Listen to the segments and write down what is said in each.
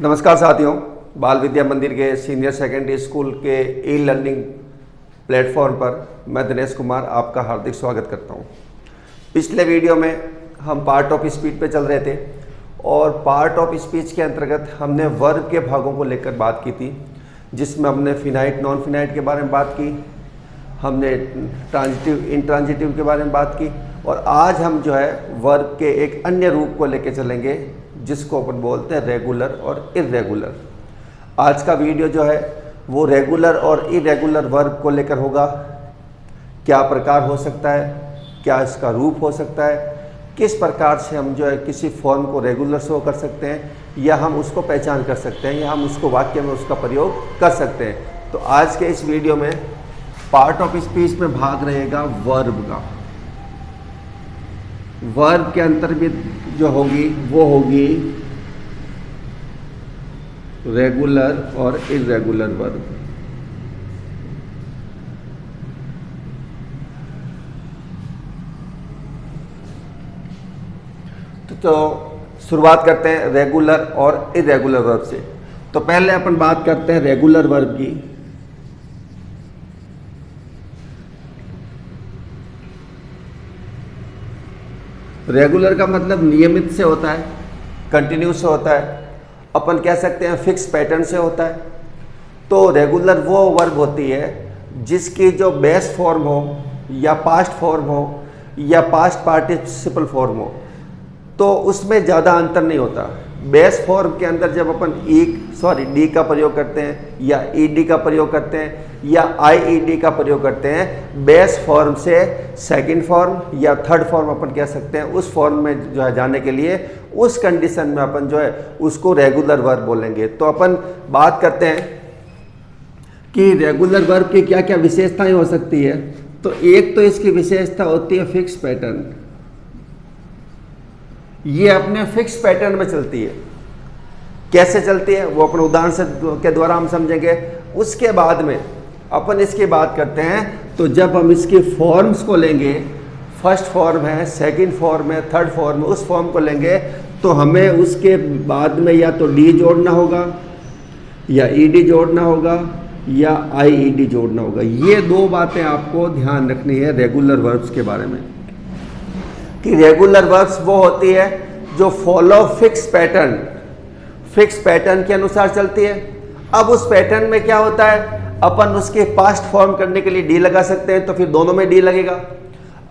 नमस्कार साथियों, बाल विद्या मंदिर के सीनियर सेकेंडरी स्कूल के ई लर्निंग प्लेटफॉर्म पर मैं दिनेश कुमार आपका हार्दिक स्वागत करता हूं। पिछले वीडियो में हम पार्ट ऑफ स्पीच पे चल रहे थे और पार्ट ऑफ स्पीच के अंतर्गत हमने वर्ब के भागों को लेकर बात की थी, जिसमें हमने फिनाइट नॉन फिनाइट के बारे में बात की, हमने ट्रांजिटिव इंट्रांजिटिव के बारे में बात की और आज हम जो है वर्ब के एक अन्य रूप को लेकर चलेंगे जिसको अपन बोलते हैं रेगुलर और इर्रेगुलर। आज का वीडियो जो है वो रेगुलर और इर्रेगुलर वर्ब को लेकर होगा। क्या प्रकार हो सकता है, क्या इसका रूप हो सकता है, किस प्रकार से हम जो है किसी फॉर्म को रेगुलर शो कर सकते हैं या हम उसको पहचान कर सकते हैं या हम उसको वाक्य में उसका प्रयोग कर सकते हैं। तो आज के इस वीडियो में पार्ट ऑफ स्पीच में भाग रहेगा वर्ब का। वर्ब के अंतर्गत जो होगी वो होगी रेगुलर और इर्रेगुलर वर्ब। तो शुरुआत करते हैं रेगुलर और इर्रेगुलर वर्ब से। तो पहले अपन बात करते हैं रेगुलर वर्ब की। रेगुलर का मतलब नियमित से होता है, कंटिन्यू से होता है, अपन कह सकते हैं फिक्स पैटर्न से होता है। तो रेगुलर वो वर्ब होती है जिसकी जो बेस फॉर्म हो या पास्ट फॉर्म हो या पास्ट पार्टिसिपल फॉर्म हो, तो उसमें ज़्यादा अंतर नहीं होता। बेस फॉर्म के अंदर जब अपन डी का प्रयोग करते हैं या ईडी का प्रयोग करते हैं या आईईडी का प्रयोग करते हैं, बेस फॉर्म से सेकंड फॉर्म या थर्ड फॉर्म अपन कह सकते हैं, उस फॉर्म में जो है जाने के लिए उस कंडीशन में अपन जो है उसको रेगुलर वर्ब बोलेंगे। तो अपन बात करते हैं कि रेगुलर वर्ब की क्या क्या विशेषताएं हो सकती है। तो एक तो इसकी विशेषता होती है फिक्स पैटर्न। ये अपने फिक्स पैटर्न में चलती है। कैसे चलती है वो अपन उदाहरण से के द्वारा हम समझेंगे। उसके बाद में अपन इसकी बात करते हैं। तो जब हम इसके फॉर्म्स को लेंगे, फर्स्ट फॉर्म है, सेकंड फॉर्म है, थर्ड फॉर्म है, उस फॉर्म को लेंगे तो हमें उसके बाद में या तो डी जोड़ना होगा या ईडी जोड़ना होगा या आईईडी जोड़ना होगा। ये दो बातें आपको ध्यान रखनी है रेगुलर वर्ब्स के बारे में कि रेगुलर वर्ब्स वो होती है जो फॉलो फिक्स पैटर्न के अनुसार चलती है। अब उस पैटर्न में क्या होता है, अपन उसके पास्ट फॉर्म करने के लिए डी लगा सकते हैं तो फिर दोनों में डी लगेगा।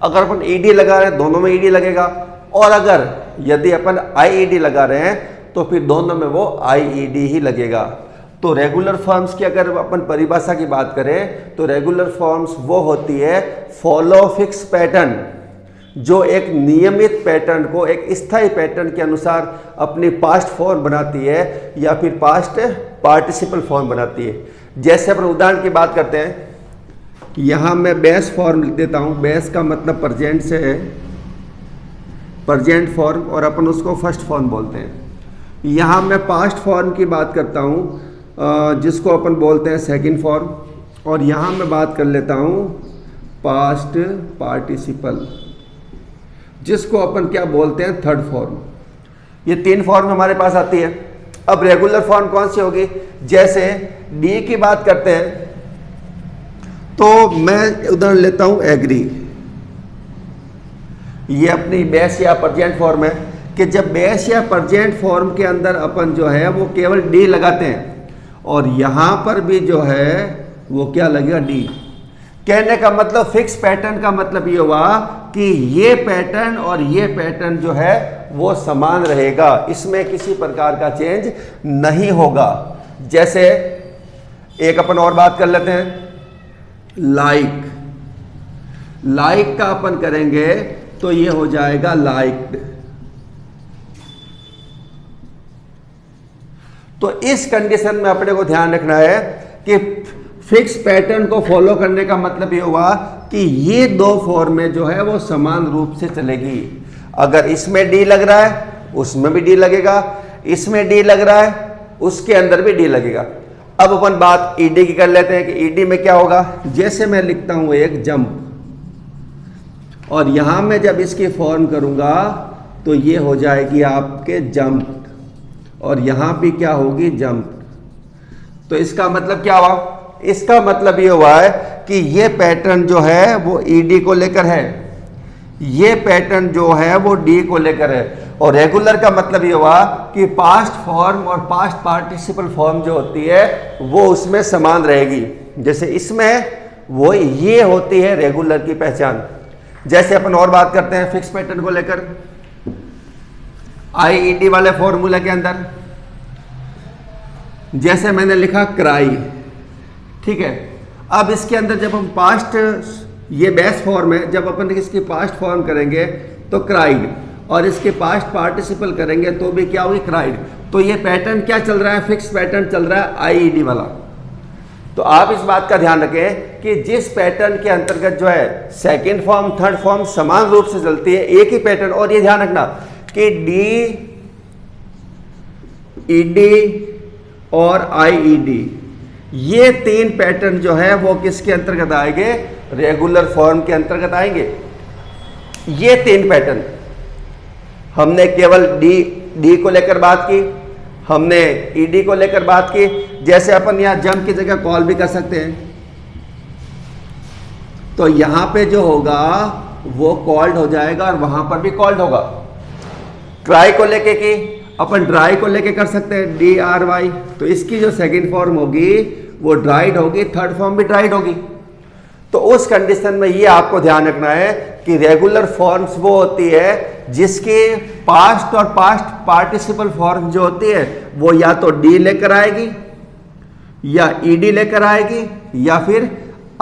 अगर अपन ईडी लगा रहे हैं दोनों में ईडी लगेगा, और अगर यदि अपन आईईडी लगा रहे हैं तो फिर दोनों में वो आईईडी ही लगेगा। तो रेगुलर फॉर्म्स की अगर अपन परिभाषा की बात करें तो रेगुलर फॉर्म्स वो होती है फॉलो फिक्स पैटर्न, जो एक नियमित पैटर्न को एक स्थायी पैटर्न के अनुसार अपनी पास्ट फॉर्म बनाती है या फिर पास्ट पार्टिसिपल फॉर्म बनाती है। जैसे अपन उदाहरण की बात करते हैं, यहाँ मैं बेस फॉर्म लिख देता हूँ। बेस का मतलब प्रेजेंट से है, प्रेजेंट फॉर्म, और अपन उसको फर्स्ट फॉर्म बोलते हैं। यहाँ मैं पास्ट फॉर्म की बात करता हूँ जिसको अपन बोलते हैं सेकंड फॉर्म, और यहाँ मैं बात कर लेता हूँ पास्ट पार्टिसिपल जिसको अपन क्या बोलते हैं थर्ड फॉर्म। ये तीन फॉर्म हमारे पास आती है। अब रेगुलर फॉर्म कौन सी होगी, जैसे डी की बात करते हैं तो मैं उदाहरण लेता हूं एग्री। ये अपनी बेस या प्रेजेंट फॉर्म है कि जब बेस या प्रेजेंट फॉर्म के अंदर अपन जो है वो केवल डी लगाते हैं और यहां पर भी जो है वो क्या लगेगा डी। कहने का मतलब फिक्स पैटर्न का मतलब ये हुआ कि ये पैटर्न और ये पैटर्न जो है वो समान रहेगा, इसमें किसी प्रकार का चेंज नहीं होगा। जैसे एक अपन और बात कर लेते हैं, लाइक का अपन करेंगे तो ये हो जाएगा लाइक्ड। तो इस कंडीशन में अपने को ध्यान रखना है कि फिक्स पैटर्न को फॉलो करने का मतलब ये हुआ कि ये दो फॉर्में जो है वो समान रूप से चलेगी। अगर इसमें डी लग रहा है उसमें भी डी लगेगा, इसमें डी लग रहा है उसके अंदर भी डी लगेगा। अब अपन बात ईडी की कर लेते हैं कि ईडी में क्या होगा। जैसे मैं लिखता हूं एक जंप, और यहां मैं जब इसकी फॉर्म करूंगा तो ये हो जाएगी आपके जंप। और यहां भी क्या होगी, जंप। तो इसका मतलब क्या हुआ, इसका मतलब ये हुआ है कि ये पैटर्न जो है वो ईडी को लेकर है, ये पैटर्न जो है वो डी को लेकर है। और रेगुलर का मतलब ये हुआ कि पास्ट फॉर्म और पास्ट पार्टिसिपल फॉर्म जो होती है वो उसमें समान रहेगी। जैसे इसमें है वो ये होती है रेगुलर की पहचान। जैसे अपन और बात करते हैं फिक्स पैटर्न को लेकर, आईईडी वाले फॉर्मूले के अंदर जैसे मैंने लिखा क्राई, ठीक है। अब इसके अंदर जब हम पास्ट, ये बेस फॉर्म है, जब अपन इसकी पास्ट फॉर्म करेंगे तो क्राइड, और इसके पास्ट पार्टिसिपल करेंगे तो भी क्या होगी, क्राइड। तो ये पैटर्न क्या चल रहा है, फिक्स पैटर्न चल रहा है आईईडी वाला। तो आप इस बात का ध्यान रखें कि जिस पैटर्न के अंतर्गत जो है सेकंड फॉर्म थर्ड फॉर्म समान रूप से चलती है, एक ही पैटर्न। और ये ध्यान रखना कि डी, ईडी और आईईडी ये तीन पैटर्न जो है वो किसके अंतर्गत आएंगे, रेगुलर फॉर्म के अंतर्गत आएंगे। ये तीन पैटर्न हमने केवल डी को लेकर बात की, हमने ईडी को लेकर बात की। जैसे अपन यहां जंप की जगह कॉल भी कर सकते हैं, तो यहां पे जो होगा वो कॉल्ड हो जाएगा और वहां पर भी कॉल्ड होगा। ट्राई को लेके की अपन ड्राई को लेके कर सकते हैं, डी आर वाई। तो इसकी जो सेकंड फॉर्म होगी वो ड्राइड होगी, थर्ड फॉर्म भी ड्राइड होगी। तो उस कंडीशन में ये आपको ध्यान रखना है कि रेगुलर फॉर्म्स वो होती है जिसके पास्ट और पास्ट पार्टिसिपल फॉर्म जो होती है वो या तो डी लेकर आएगी या ईडी लेकर आएगी या फिर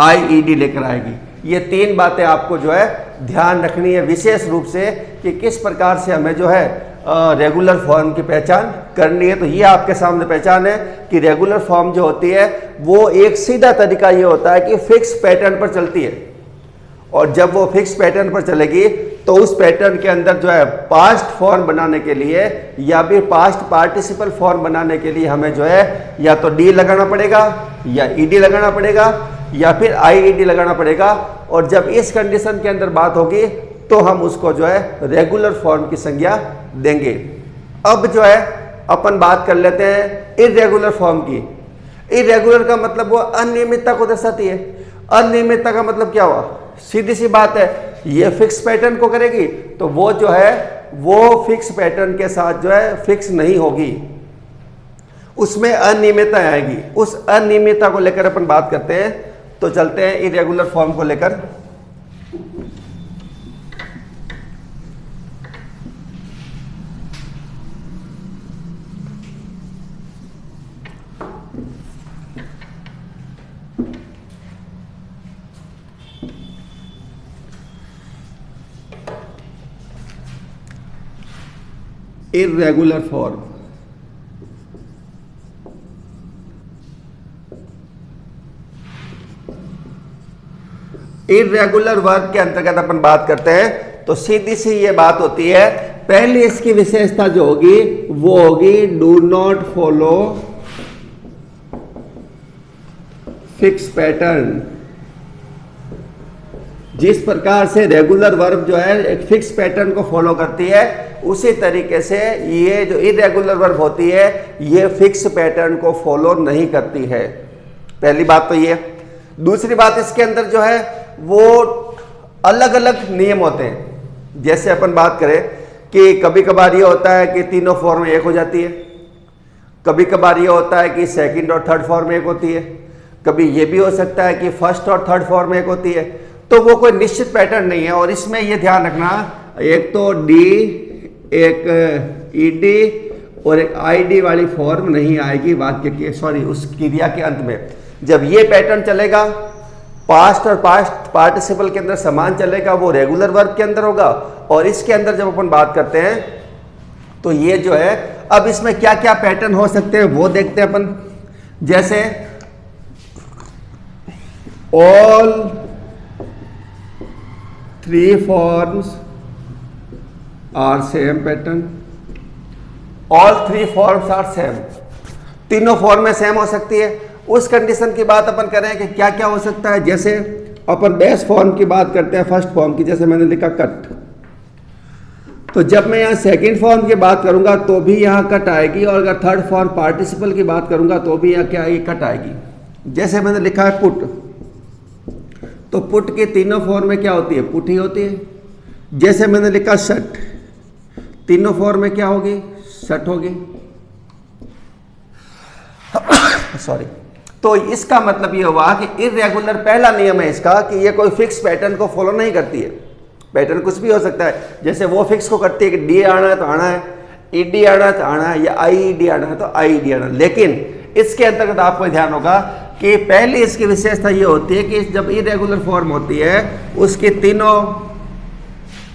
आईईडी लेकर आएगी। ये तीन बातें आपको जो है ध्यान रखनी है विशेष रूप से कि किस प्रकार से हमें जो है रेगुलर फॉर्म की पहचान करनी है। तो ये आपके सामने पहचान है कि रेगुलर फॉर्म जो होती है वो एक सीधा तरीका ये होता है कि फिक्स पैटर्न पर चलती है, और जब वो फिक्स पैटर्न पर चलेगी तो उस पैटर्न के अंदर जो है पास्ट फॉर्म बनाने के लिए या फिर पास्ट पार्टिसिपल फॉर्म बनाने के लिए हमें जो है या तो डी लगाना पड़ेगा या ईडी लगाना पड़ेगा या फिर आईईडी लगाना पड़ेगा। और जब इस कंडीशन के अंदर बात होगी तो हम उसको जो है रेगुलर फॉर्म की संज्ञा देंगे। अब जो है अपन बात कर लेते हैं इर्रेगुलर फॉर्म की। इर्रेगुलर का मतलब वो अनियमितता को दर्शाती है। अनियमितता का मतलब क्या हुआ, सीधी सी बात है, ये फिक्स पैटर्न को करेगी तो वो जो है वो फिक्स पैटर्न के साथ जो है फिक्स नहीं होगी, उसमें अनियमितता आएगी। उस अनियमितता को लेकर अपन बात करते हैं। तो चलते हैं इर्रेगुलर फॉर्म को लेकर। इर्रेगुलर फॉर्म, इर्रेगुलर वर्ब के अंतर्गत अपन बात करते हैं तो सीधी सी ये बात होती है, पहली इसकी विशेषता जो होगी वो होगी do not follow fix pattern. जिस प्रकार से रेगुलर वर्ब जो है एक फिक्स पैटर्न को फॉलो करती है उसी तरीके से ये जो इर्रेगुलर वर्ब होती है ये फिक्स पैटर्न को फॉलो नहीं करती है। पहली बात तो ये। दूसरी बात इसके अंदर जो है वो अलग अलग नियम होते हैं। जैसे अपन बात करें कि कभी कभार ये होता है कि तीनों फॉर्म एक हो जाती है, कभी कभार ये होता है कि सेकंड और थर्ड फॉर्म एक होती है, कभी ये भी हो सकता है कि फर्स्ट और थर्ड फॉर्म एक होती है। तो वो कोई निश्चित पैटर्न नहीं है। और इसमें ये ध्यान रखना, एक तो डी, एक ईडी और एक आईडी वाली फॉर्म नहीं आएगी वाक्य के, सॉरी उस क्रिया के अंत में। जब ये पैटर्न चलेगा पास्ट और पास्ट पार्टिसिपल के अंदर समान चलेगा, वो रेगुलर वर्ब के अंदर होगा। और इसके अंदर जब अपन बात करते हैं तो ये जो है, अब इसमें क्या क्या पैटर्न हो सकते हैं वो देखते हैं अपन। जैसे all three forms are same pattern, all three forms are same, तीनों फॉर्म में सेम हो सकती है। उस कंडीशन की बात अपन करें कि क्या क्या हो सकता है। जैसे अपन बेस फॉर्म की बात करते हैं, फर्स्ट फॉर्म की, जैसे मैंने लिखा कट, तो जब मैं यहाँ सेकंड फॉर्म की बात करूंगा तो भी यहाँ कट आएगी, और अगर थर्ड फॉर्म पार्टिसिपल की बात करूंगा तो भी यहाँ क्या आएगी, कट आएगी। जैसे मैंने लिखा है पुट, तो पुट के तीनों फॉर्म में क्या होती है, पुट ही होती है। जैसे मैंने लिखा शट, तीनों फॉर्म में क्या होगी, शट होगी। सॉरी। तो इसका मतलब ये हुआ कि इर्रेगुलर, पहला नियम है इसका कि ये कोई फिक्स पैटर्न को फॉलो नहीं करती है। पैटर्न कुछ भी हो सकता है, जैसे वो फिक्स को करती है कि डी आना है तो आना है, ईडी आना है तो आना है, या आईईडी आना है तो आईईडी आना है। लेकिन इसके अंतर्गत आपको ध्यान होगा कि पहली इसकी विशेषता ये होती है कि जब इरेगुलर फॉर्म होती है उसके तीनों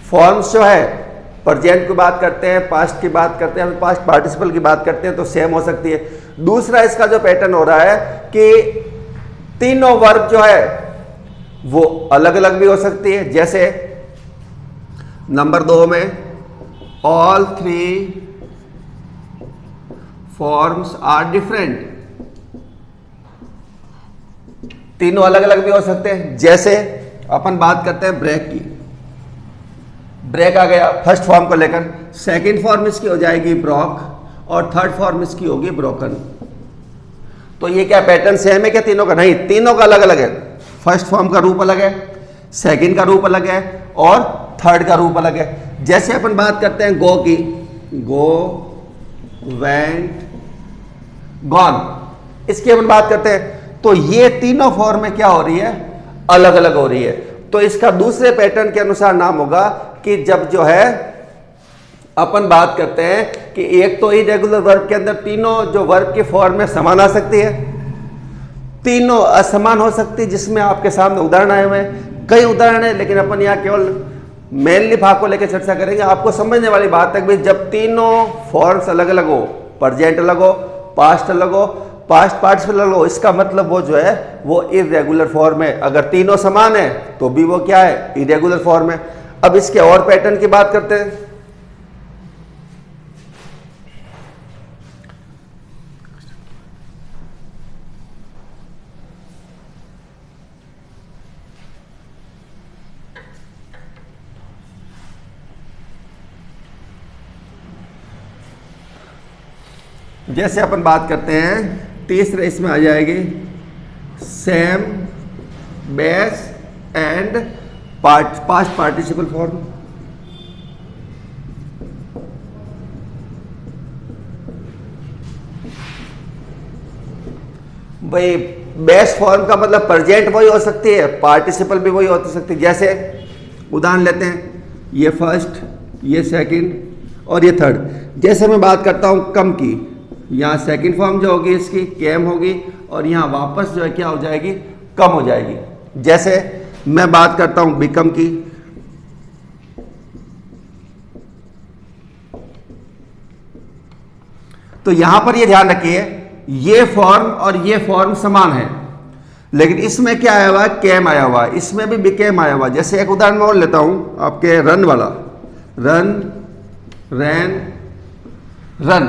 फॉर्म्स जो है, प्रेजेंट की बात करते हैं, पास्ट की बात करते हैं, पास्ट पार्टिसिपल की बात करते हैं तो सेम हो सकती है। दूसरा इसका जो पैटर्न हो रहा है कि तीनों वर्ब जो है वो अलग अलग भी हो सकती है। जैसे नंबर 2 में ऑल 3 फॉर्म्स आर डिफरेंट, तीनों अलग अलग भी हो सकते हैं। जैसे अपन बात करते हैं ब्रेक की, ब्रेक आ गया फर्स्ट फॉर्म को लेकर, सेकंड फॉर्म इसकी हो जाएगी ब्रॉक, और थर्ड फॉर्म इसकी होगी ब्रोकन। तो ये क्या पैटर्न सेम है क्या तीनों का? नहीं, तीनों का अलग अलग है। फर्स्ट फॉर्म का रूप अलग है, सेकंड का रूप अलग है, और थर्ड का रूप अलग है। जैसे अपन बात करते हैं गो की, गो, वेंट, गॉन, इसकी अपन बात करते हैं तो ये तीनों फॉर्म में क्या हो रही है, अलग अलग हो रही है। तो इसका दूसरे पैटर्न के अनुसार नाम होगा कि जब जो है अपन बात करते हैं कि एक तो इरेगुलर वर्ब के अंदर तीनों जो वर्ब के फॉर्म में समान आ सकती है, तीनों असमान हो सकती है, जिसमें आपके सामने उदाहरण आए हुए हैं, कई उदाहरण है, लेकिन अपन यहाँ केवल मेनली भाग को लेकर चर्चा करेंगे। आपको समझने वाली बात है कि जब तीनों फॉर्म्स अलग अलग हो, प्रेजेंट अलग हो, पास्ट अलग हो, पास्ट पार्टिसिपल अलग हो, इसका मतलब वो जो है वो इरेगुलर फॉर्म है। अगर तीनों समान है तो भी वो क्या है, इरेगुलर फॉर्म है। अब इसके और पैटर्न की बात करते हैं। जैसे अपन बात करते हैं तीसरे, इसमें आ जाएगी same, base and past participle form. भाई बेस फॉर्म का मतलब प्रेजेंट वही हो सकती है, पार्टिसिपल भी वही हो सकती है। जैसे उदाहरण लेते हैं, ये फर्स्ट, ये सेकंड और ये थर्ड। जैसे मैं बात करता हूं कम की, यहाँ सेकंड फॉर्म जो होगी इसकी कैम होगी, और यहाँ वापस जो है क्या हो जाएगी, कम हो जाएगी। जैसे मैं बात करता हूं बिकम की, तो यहां पर ये ध्यान रखिए ये फॉर्म और ये फॉर्म समान है, लेकिन इसमें क्या आया हुआ है, कैम आया हुआ है, इसमें भी बिकेम आया हुआ है। जैसे एक उदाहरण मैं और लेता हूं आपके रन वाला, रन, रैन, रन,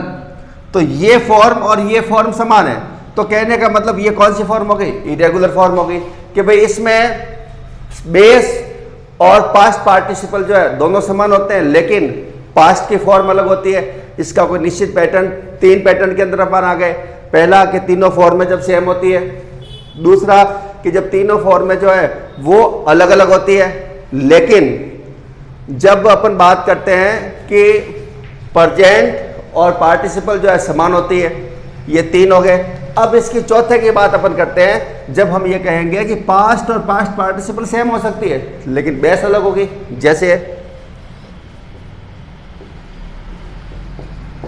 तो ये फॉर्म और ये फॉर्म समान है। तो कहने का मतलब ये कौन सी फॉर्म हो गई, इरेगुलर फॉर्म हो गई, कि भाई इसमें बेस और पास्ट पार्टिसिपल जो है दोनों समान होते हैं, लेकिन पास्ट की फॉर्म अलग होती है। इसका कोई निश्चित पैटर्न, 3 पैटर्न के अंदर अपन आ गए। पहला कि तीनों फॉर्म में जब सेम होती है, दूसरा कि जब तीनों फॉर्म में जो है वो अलग अलग होती है, लेकिन जब अपन बात करते हैं कि प्रेजेंट और पार्टिसिपल जो है समान होती है। ये 3 हो गए। अब इसकी चौथे की बात अपन करते हैं, जब हम ये कहेंगे कि पास्ट और पास्ट पार्टिसिपल सेम हो सकती है लेकिन बेस अलग होगी। जैसे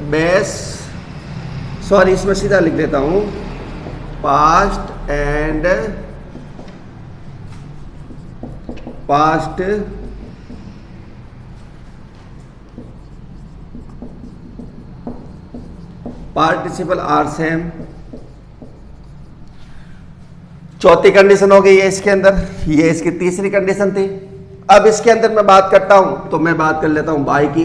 बेस, सॉरी इसमें सीधा लिख देता हूं, past and past participle are same. चौथी कंडीशन हो गई है इसके अंदर, ये इसकी तीसरी कंडीशन थी। अब इसके अंदर मैं बात करता हूं, तो मैं बात कर लेता हूं बाय की।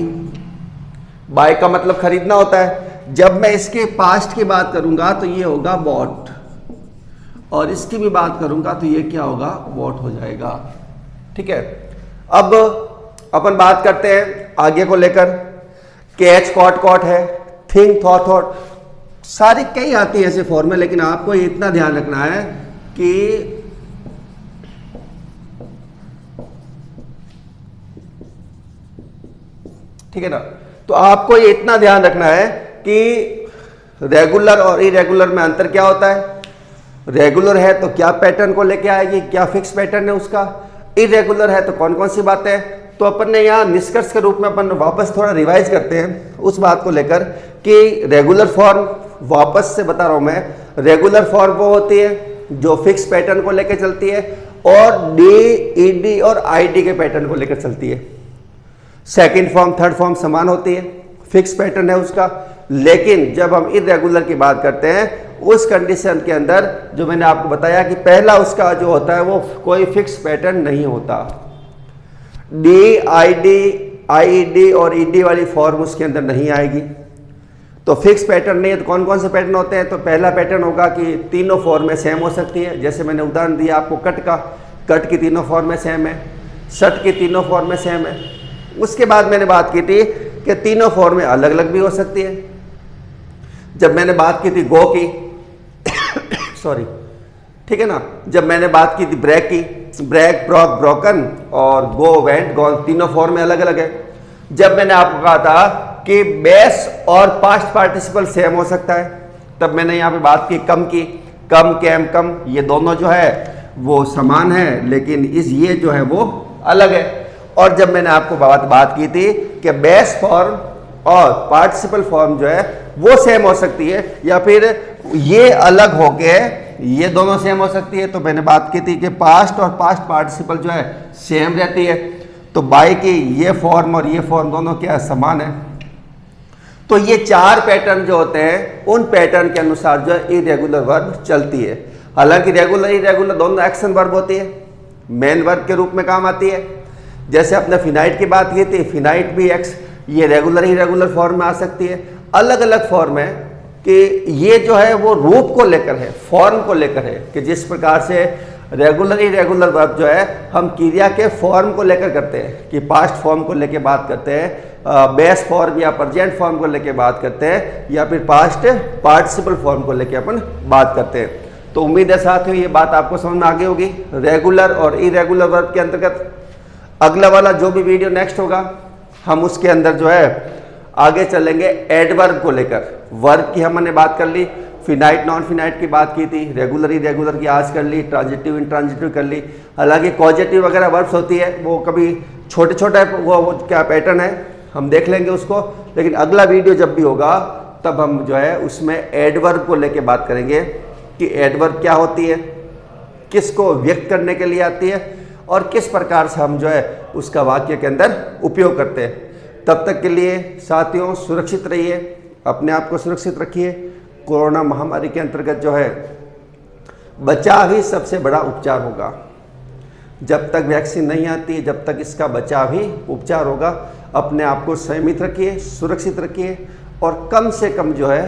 बाय का मतलब खरीदना होता है। जब मैं इसके पास्ट की बात करूंगा तो ये होगा बॉट, और इसकी भी बात करूंगा तो ये क्या होगा, बॉट हो जाएगा। ठीक है। अब अपन बात करते हैं आगे को लेकर, कैच कॉट कॉट है, थिंक थॉट थॉट, सारी कई आती है ऐसे फॉर्म में, लेकिन आपको इतना ध्यान रखना है कि ठीक है ना। तो आपको ये इतना ध्यान रखना है कि रेगुलर और इरेगुलर में अंतर क्या होता है। रेगुलर है तो क्या पैटर्न को लेके आएगी, क्या फिक्स पैटर्न है उसका, इरेगुलर है तो कौन कौन सी बातें। तो अपन ने यहाँ निष्कर्ष के रूप में अपन वापस थोड़ा रिवाइज करते हैं उस बात को लेकर कि रेगुलर फॉर्म, वापस से बता रहा हूं मैं, रेगुलर फॉर्म वो होती है जो फिक्स पैटर्न को लेकर चलती है और डी, ईडी और आईडी के पैटर्न को लेकर चलती है। सेकंड फॉर्म, थर्ड फॉर्म समान होती है, फिक्स पैटर्न है उसका। लेकिन जब हम इरेगुलर की बात करते हैं उस कंडीशन के अंदर जो मैंने आपको बताया कि पहला उसका जो होता है वो कोई फिक्स पैटर्न नहीं होता। डी, आईडी, आईडी और ईडी वाली फॉर्म उसके अंदर नहीं आएगी। तो फिक्स पैटर्न नहीं है तो कौन कौन से पैटर्न होते हैं। तो पहला पैटर्न होगा कि तीनों फॉर्में सेम हो सकती है, जैसे मैंने उदाहरण दिया आपको कट का, कट की तीनों फॉर्में सेम है, शर्ट की तीनों फॉर्में सेम है। उसके बाद मैंने बात की थी कि तीनों फॉर्में अलग अलग भी हो सकती है। जब मैंने बात की थी गो की सॉरी, ठीक है ना, जब मैंने बात की थी ब्रेक की, ब्रेक, ब्रॉक, ब्रोकन और गो, वेंट, गॉन, तीनों फॉर्में अलग अलग है। जब मैंने आपको कहा था कि बेस और पास्ट पार्टिसिपल सेम हो सकता है, तब मैंने यहाँ पे बात की कम की, कम, कैम, कम, ये दोनों जो है वो समान है, लेकिन ये जो है वो अलग है। और जब मैंने आपको बात की थी कि बेस फॉर्म और पार्टिसिपल फॉर्म जो है वो सेम हो सकती है या फिर ये अलग होके ये दोनों सेम हो सकती है, तो मैंने बात की थी कि पास्ट और पास्ट पार्टिसिपल जो है सेम रहती है। तो बाई की ये फॉर्म और ये फॉर्म दोनों क्या समान है। तो ये चार पैटर्न जो होते हैं उन पैटर्न के अनुसार जो है इरेगुलर वर्ब चलती है। हालांकि रेगुलर इरेगुलर दोनों एक्शन वर्ब होती है, मेन वर्ब के रूप में काम आती है। जैसे अपने फिनाइट की बात की थी, फिनाइट भी एक्स, ये रेगुलर इरेगुलर फॉर्म में आ सकती है। अलग अलग फॉर्म है कि ये जो है वो रूप को लेकर है, फॉर्म को लेकर है, कि जिस प्रकार से रेगुलर इरेगुलर वर्ब जो है हम क्रिया के फॉर्म को लेकर करते हैं, कि पास्ट फॉर्म को लेकर बात करते हैं, बेस फॉर्म या प्रेजेंट फॉर्म को लेकर बात करते हैं, या फिर पास्ट पार्टिसिपल फॉर्म को लेकर अपन बात करते हैं। तो उम्मीद है साथियों ये बात आपको समझ में आ गई होगी रेगुलर और इरेगुलर वर्ब के अंतर्गत। अगला वाला जो भी वीडियो नेक्स्ट होगा हम उसके अंदर जो है आगे चलेंगे एडवर्ब को लेकर। वर्ब की हमने बात कर ली, फिनाइट नॉन फिनाइट की बात की थी, रेगुलर इरेगुलर की आज कर ली, ट्रांजिटिव इंट्रांजिटिव कर ली। हालांकि पॉजिटिव वगैरह वर्ब्स होती है वो कभी छोटे छोटे वो क्या पैटर्न है हम देख लेंगे उसको, लेकिन अगला वीडियो जब भी होगा तब हम जो है उसमें एडवर्ब को लेकर बात करेंगे कि एडवर्ब क्या होती है, किसको व्यक्त करने के लिए आती है और किस प्रकार से हम जो है उसका वाक्य के अंदर उपयोग करते हैं। तब तक के लिए साथियों सुरक्षित रहिए, अपने आप को सुरक्षित रखिए। कोरोना महामारी के अंतर्गत जो है बचाव ही सबसे बड़ा उपचार होगा। जब तक वैक्सीन नहीं आती, जब तक इसका बचाव ही उपचार होगा। अपने आप को संयमित रखिए, सुरक्षित रखिए और कम से कम जो है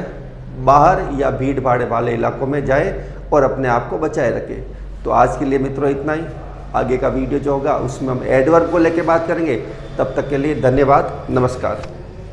बाहर या भीड़ भाड़ वाले इलाकों में जाए और अपने आप को बचाए रखें। तो आज के लिए मित्रों इतना ही। आगे का वीडियो जो होगा उसमें हम एडवर्ब को लेकर बात करेंगे। तब तक के लिए धन्यवाद, नमस्कार।